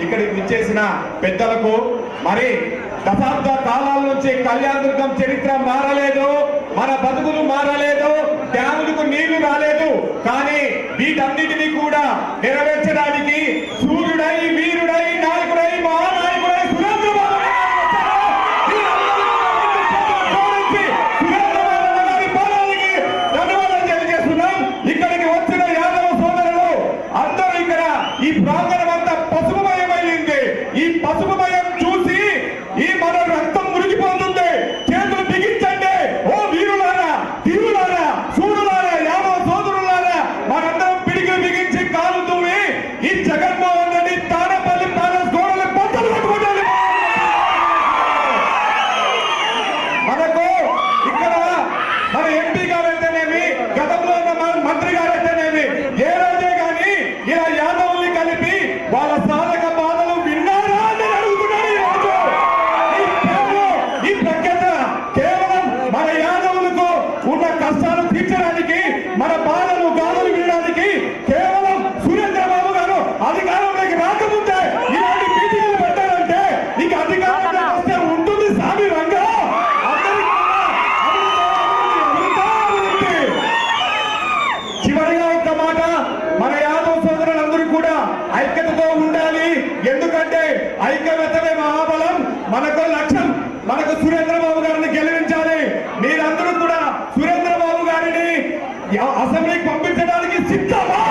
ఇక్కడికి విచ్చేసిన పెద్దలకు, మరి దశాబ్ద కాలాల నుంచి కళ్యాణదుర్గం చరిత్ర మారలేదు, మన బతుకులు మారలేదు, డ్యాములకు నీళ్లు రాలేదు. కానీ వీటన్నిటినీ కూడా నెరవేర్చడానికి సూర్యుడై, వీరుడై, నాయకుడై, మహానాయకుడై ఇక్కడికి వచ్చిన యాదవ సోదరులు అందరూ ఇక్కడ ఈ ప్రాంగణం అంతా పసుపుమయమైంది. ఈ పసుపుమయం చూసి ఈ మన రక్తం మురిగిపోతుంది. చేతులు బిగించండి ఓ వీరులారా, తీరులారా, సూడులారా, యాదవ సోదరులారా, మనందరం పిడికి బిగించి కాలు తూవి ఈ జగన్మోహన్ రెడ్డి తాడపల్లి ప్యాలెస్ గోడలు పొట్టలు పట్టుకుంటారు. మనకు ఇక్కడ మన ఎంపీ గారు అయితేనేమి, గతంలో ఉన్న మంత్రి గారు అయితేనేమి, ఏ రోజే కానీ ఇలా యాదవుల్ని కలిపి వాళ్ళ సాధక బాధలు విన్నారా అని అడుగుతున్నారు. ఈ ప్రఖ్యాత కేవలం మన యాదవులకు ఉన్న కష్టాలు తీర్చడానికి, మన బాధలు గాథలు వినడానికి కేవలం సురేంద్రబాబు గారు అధికారంలోకి రాకముందే ఇలాంటి మీటింగ్లు పెట్టారంటే ఇక అధికారంలో వస్తే ఉంటుంది సామి రంగా. చివరిగా ఒక్క మాట, మన యాదవ సోదరులందరూ కూడా ఐక్యతతో ఉండాలి. ఎందుకంటే ఐక్యమత్యమే మహాబలం. మనకు లక్ష్యం, మనకు సురేంద్రబాబు గారిని గెలిపించాలి. మీరందరూ కూడా సురేంద్రబాబు గారిని అసెంబ్లీకి పంపించడానికి సిద్ధమా?